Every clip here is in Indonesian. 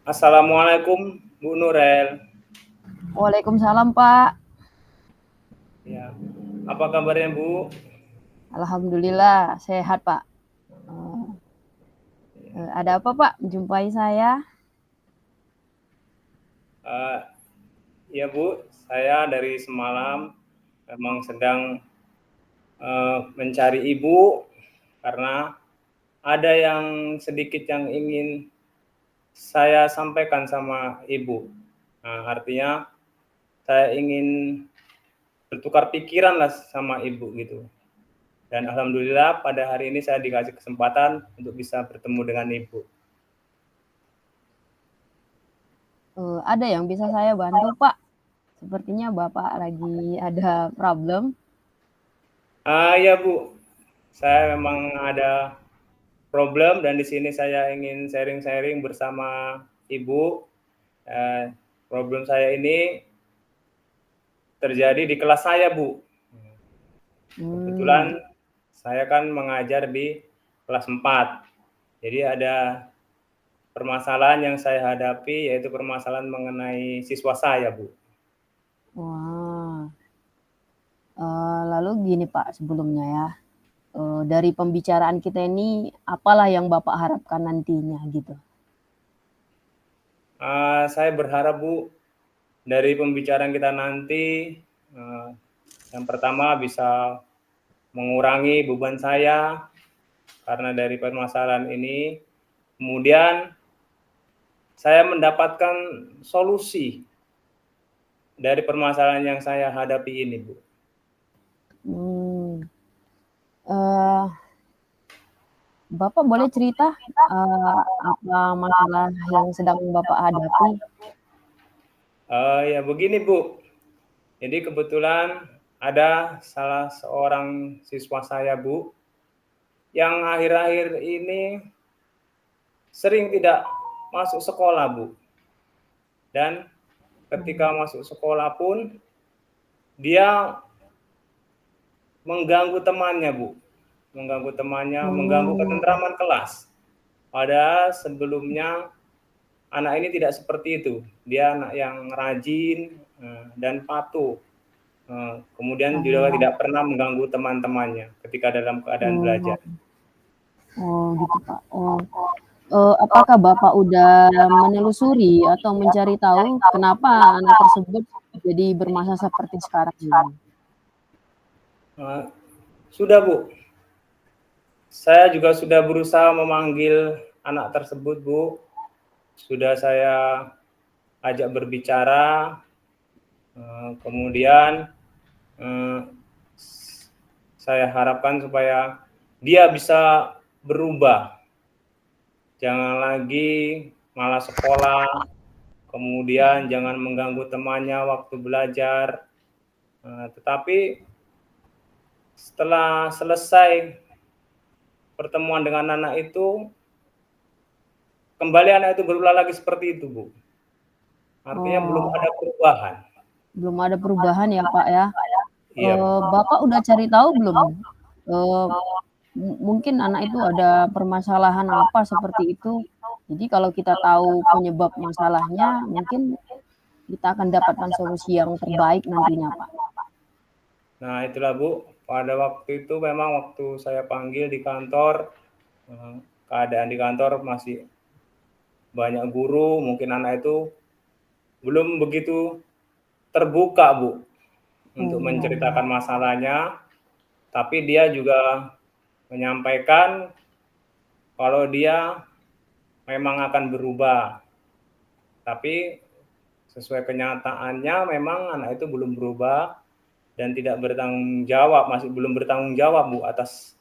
Assalamualaikum Bu Nurel. Waalaikumsalam, Pak. Ya, apa kabarnya Bu? Alhamdulillah sehat, Pak. Ada apa, Pak? Menjumpai saya? Uh, ya Bu, saya dari semalam memang sedang mencari Ibu karena ada yang sedikit yang ingin saya sampaikan sama Ibu. Nah, artinya saya ingin bertukar pikiran lah sama Ibu gitu. Dan alhamdulillah pada hari ini saya dikasih kesempatan untuk bisa bertemu dengan Ibu. Ada yang bisa saya bantu, Pak? Sepertinya Bapak lagi ada problem. Ya Bu, saya memang ada problem dan di sini saya ingin sharing-sharing bersama Ibu. Problem saya ini terjadi di kelas saya, Bu. Kebetulan saya kan mengajar di kelas 4. Jadi ada permasalahan yang saya hadapi yaitu permasalahan mengenai siswa saya, Bu. Wah. Lalu gini, Pak, sebelumnya ya. Dari pembicaraan kita ini, apalah yang Bapak harapkan nantinya gitu? Saya berharap, Bu, dari pembicaraan kita nanti, yang pertama bisa mengurangi beban saya karena dari permasalahan ini. Kemudian saya mendapatkan solusi dari permasalahan yang saya hadapi ini, Bu. Bapak boleh cerita apa masalah yang sedang Bapak hadapi? Ya begini, Bu. Jadi kebetulan ada salah seorang siswa saya, Bu, yang akhir-akhir ini sering tidak masuk sekolah, Bu. Dan ketika masuk sekolah pun dia mengganggu temannya, Bu. Mengganggu ketentraman kelas. Padahal sebelumnya anak ini tidak seperti itu. Dia anak yang rajin dan patuh. Kemudian juga tidak pernah mengganggu teman-temannya ketika dalam keadaan belajar. Gitu, Pak. Apakah Bapak udah menelusuri atau mencari tahu kenapa anak tersebut jadi bermasalah seperti sekarang ini? Sudah, Bu. Saya juga sudah berusaha memanggil anak tersebut, Bu. Sudah saya ajak berbicara, kemudian saya harapkan supaya dia bisa berubah. Jangan lagi malas sekolah, kemudian jangan mengganggu temannya waktu belajar. Tetapi setelah selesai pertemuan dengan anak itu, kembali anak itu berulang lagi seperti itu, Bu. Artinya belum ada perubahan. Belum ada perubahan ya, Pak, ya? Iya, Bu. Bapak udah cari tahu belum? Mungkin anak itu ada permasalahan apa seperti itu. Jadi kalau kita tahu penyebab masalahnya, mungkin kita akan dapatkan solusi yang terbaik nantinya, Pak. Nah, itulah, Bu. Pada waktu itu memang waktu saya panggil di kantor, keadaan di kantor masih banyak guru, mungkin anak itu belum begitu terbuka, Bu, untuk menceritakan masalahnya. Tapi dia juga menyampaikan kalau dia memang akan berubah. Tapi sesuai kenyataannya memang anak itu belum berubah dan tidak bertanggung jawab, masih belum bertanggung jawab, Bu, atas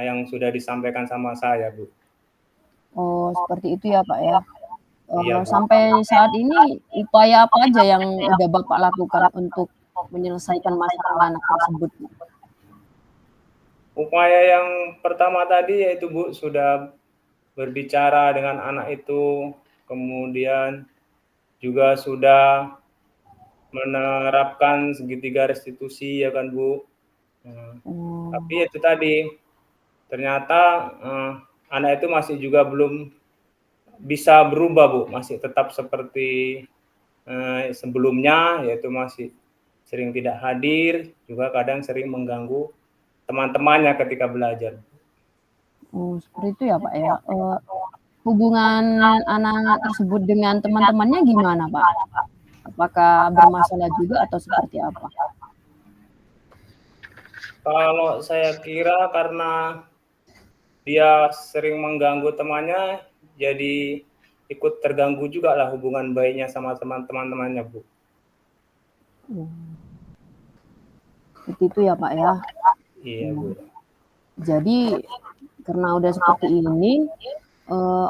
yang sudah disampaikan sama saya, Bu. Seperti itu ya, Pak, ya. Iya, Bu. Sampai saat ini upaya apa aja yang udah Bapak lakukan untuk menyelesaikan masalah anak tersebut? Upaya yang pertama tadi yaitu, Bu, sudah berbicara dengan anak itu, kemudian juga sudah menerapkan segitiga restitusi ya kan, Bu. Tapi itu tadi ternyata anak itu masih juga belum bisa berubah, Bu, masih tetap seperti sebelumnya, yaitu masih sering tidak hadir, juga kadang sering mengganggu teman-temannya ketika belajar. Oh, seperti itu ya, Pak, ya. Hubungan anak tersebut dengan teman-temannya gimana, Pak? Apakah bermasalah juga atau seperti apa? Kalau saya kira karena dia sering mengganggu temannya, jadi ikut terganggu juga lah hubungan baiknya sama teman-temannya, Bu. Seperti itu ya, Pak, ya. Iya, Bu. Jadi karena udah seperti ini,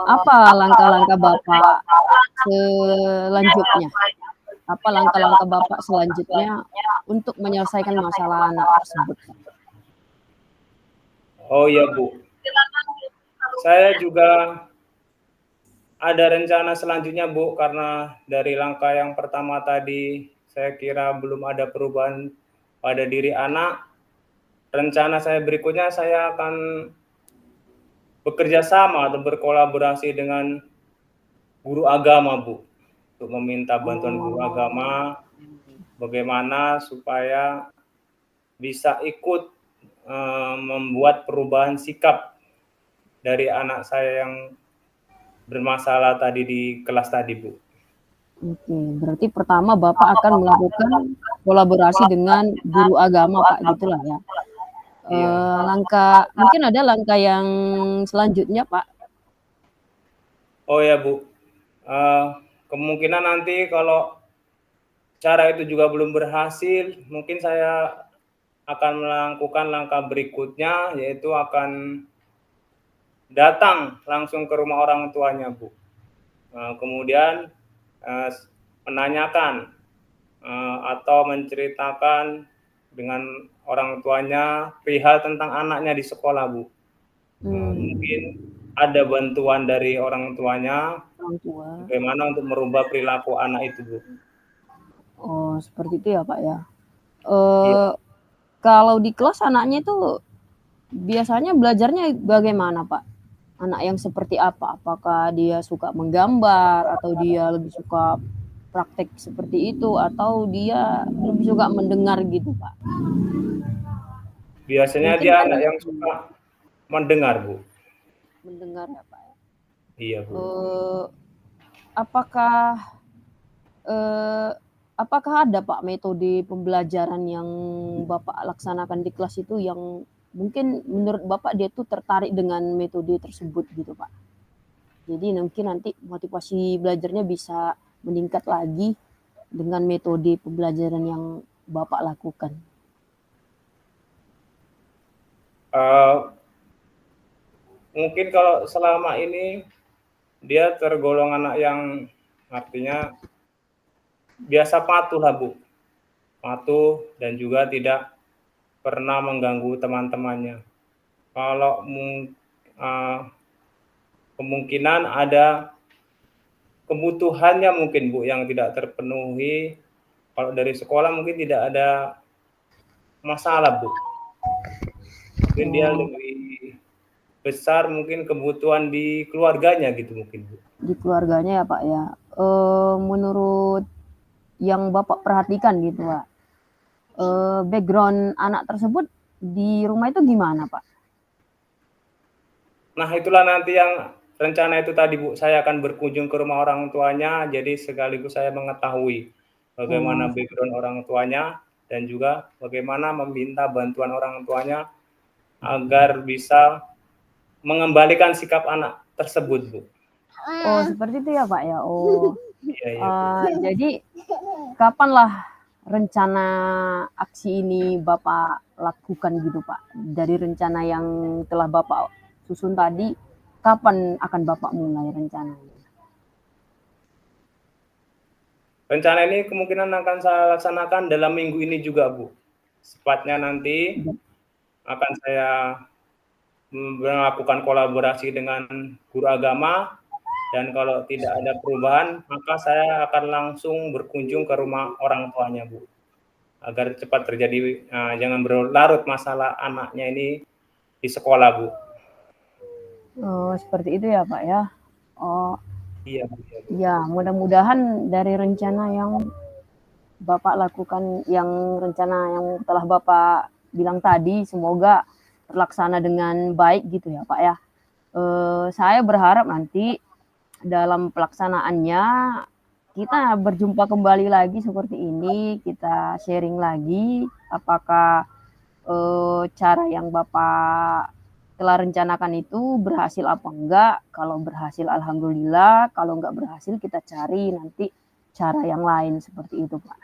apa langkah-langkah Bapak selanjutnya? Apa langkah-langkah Bapak selanjutnya untuk menyelesaikan masalah anak tersebut, Pak? Oh iya, Bu. Saya juga ada rencana selanjutnya, Bu, karena dari langkah yang pertama tadi saya kira belum ada perubahan pada diri anak. Rencana saya berikutnya saya akan bekerja sama atau berkolaborasi dengan guru agama, Bu, untuk meminta bantuan guru agama bagaimana supaya bisa ikut membuat perubahan sikap dari anak saya yang bermasalah tadi di kelas tadi, Bu. Oke, berarti pertama Bapak akan melakukan kolaborasi dengan guru agama, Pak, gitulah ya. Iya. Langkah mungkin ada langkah yang selanjutnya, Pak? Oh ya, Bu, kemungkinan nanti kalau cara itu juga belum berhasil, mungkin saya akan melakukan langkah berikutnya, yaitu akan datang langsung ke rumah orang tuanya, Bu. Kemudian menanyakan atau menceritakan dengan orang tuanya perihal tentang anaknya di sekolah, Bu. Mungkin ada bantuan dari orang tuanya, Orang tua. bagaimana untuk merubah perilaku anak itu, Bu. Oh, seperti itu ya, Pak, ya. Iya. Kalau di kelas anaknya itu biasanya belajarnya bagaimana, Pak? Anak yang seperti apa? Apakah dia suka menggambar atau dia lebih suka praktek seperti itu atau dia lebih suka mendengar gitu, Pak? Biasanya Mungkin dia kan anak yang suka mendengar, Bu. mendengar ya, Pak, ya. Iya, Bu. Apakah eee, apakah ada, Pak, metode pembelajaran yang Bapak laksanakan di kelas itu yang mungkin menurut Bapak dia tuh tertarik dengan metode tersebut gitu, Pak? Jadi mungkin nanti motivasi belajarnya bisa meningkat lagi dengan metode pembelajaran yang Bapak lakukan. Mungkin kalau selama ini dia tergolong anak yang artinya biasa patuh lah, Bu. Patuh dan juga tidak pernah mengganggu teman-temannya. Kalau kemungkinan ada kebutuhannya mungkin, Bu, yang tidak terpenuhi. Kalau dari sekolah mungkin tidak ada masalah, Bu. Mungkin dia Oh, lebih besar mungkin kebutuhan di keluarganya gitu mungkin, Bu. di keluarganya ya, Pak, ya. Menurut yang Bapak perhatikan gitu, Pak, background anak tersebut di rumah itu gimana, Pak? Nah, itulah nanti yang rencana itu tadi, Bu, saya akan berkunjung ke rumah orang tuanya, jadi sekaligus saya mengetahui Oh, bagaimana background orang tuanya dan juga bagaimana meminta bantuan orang tuanya agar bisa mengembalikan sikap anak tersebut, Bu. oh seperti itu ya, Pak, ya? Oh, Iya iya, Bu. jadi kapanlah rencana aksi ini Bapak lakukan gitu, Pak? Dari rencana yang telah Bapak susun tadi, kapan akan Bapak mulai rencananya? Rencana ini kemungkinan akan saya laksanakan dalam minggu ini juga, Bu. Sepatnya nanti akan saya melakukan kolaborasi dengan guru agama dan kalau tidak ada perubahan, maka saya akan langsung berkunjung ke rumah orang tuanya, Bu. Agar cepat terjadi, jangan berlarut masalah anaknya ini di sekolah, Bu. Oh, seperti itu ya, Pak, ya? Oh. Iya Bu, iya Bu. Ya, mudah-mudahan dari rencana yang Bapak lakukan, yang rencana yang telah Bapak bilang tadi, semoga terlaksana dengan baik gitu ya Pak ya. Saya berharap nanti dalam pelaksanaannya kita berjumpa kembali lagi seperti ini, kita sharing lagi apakah cara yang Bapak telah rencanakan itu berhasil apa enggak. Kalau berhasil alhamdulillah, kalau enggak berhasil kita cari nanti cara yang lain seperti itu Pak.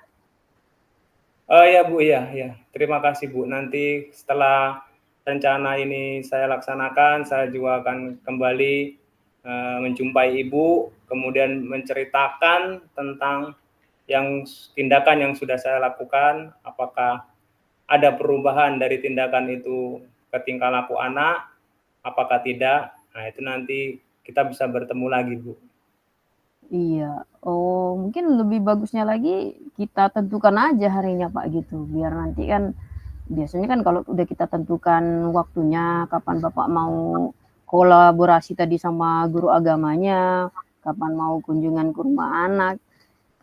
Ya Bu, iya, iya. Terima kasih Bu. Nanti setelah rencana ini saya laksanakan, saya juga akan kembali menjumpai Ibu, kemudian menceritakan tentang tindakan yang sudah saya lakukan, apakah ada perubahan dari tindakan itu ke tingkah laku anak, apakah tidak. Nah, itu nanti kita bisa bertemu lagi, Bu. Iya. Oh, mungkin lebih bagusnya lagi kita tentukan aja harinya Pak gitu, biar nanti kan biasanya kan kalau udah kita tentukan waktunya, kapan Bapak mau kolaborasi tadi sama guru agamanya, kapan mau kunjungan ke rumah anak,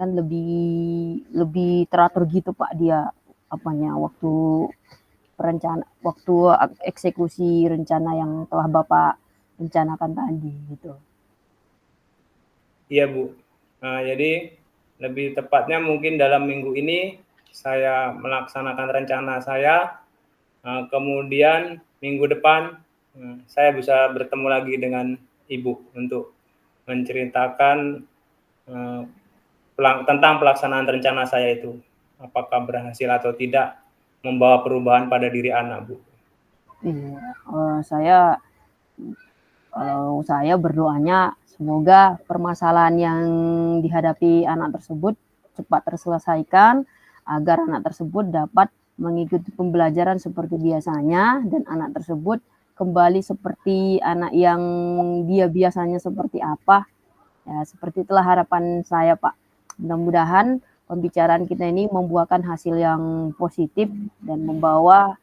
kan lebih lebih teratur gitu Pak dia apanya, waktu eksekusi rencana yang telah Bapak rencanakan tadi gitu. Iya, Bu. Nah, jadi lebih tepatnya mungkin dalam minggu ini saya melaksanakan rencana saya, kemudian minggu depan saya bisa bertemu lagi dengan Ibu untuk menceritakan tentang pelaksanaan rencana saya itu. Apakah berhasil atau tidak membawa perubahan pada diri anak, Bu. Iya, kalau saya berdoanya semoga permasalahan yang dihadapi anak tersebut cepat terselesaikan agar anak tersebut dapat mengikuti pembelajaran seperti biasanya dan anak tersebut kembali seperti anak yang dia biasanya seperti apa. Ya, seperti itulah harapan saya, Pak. Mudah-mudahan pembicaraan kita ini membuahkan hasil yang positif dan membawa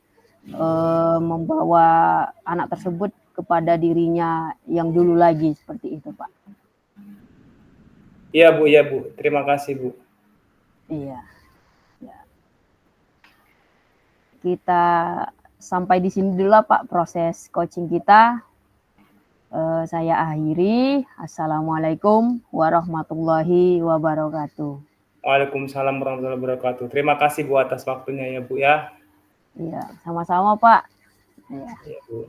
anak tersebut kepada dirinya yang dulu lagi, seperti itu Pak. Iya Bu, iya Bu. Terima kasih Bu. Iya. Ya. Kita sampai di sini dulu Pak proses coaching kita. Saya akhiri. Assalamualaikum warahmatullahi wabarakatuh. Waalaikumsalam warahmatullahi wabarakatuh. Terima kasih Bu atas waktunya ya Bu ya. Iya, sama-sama Pak. Iya. Iya Bu.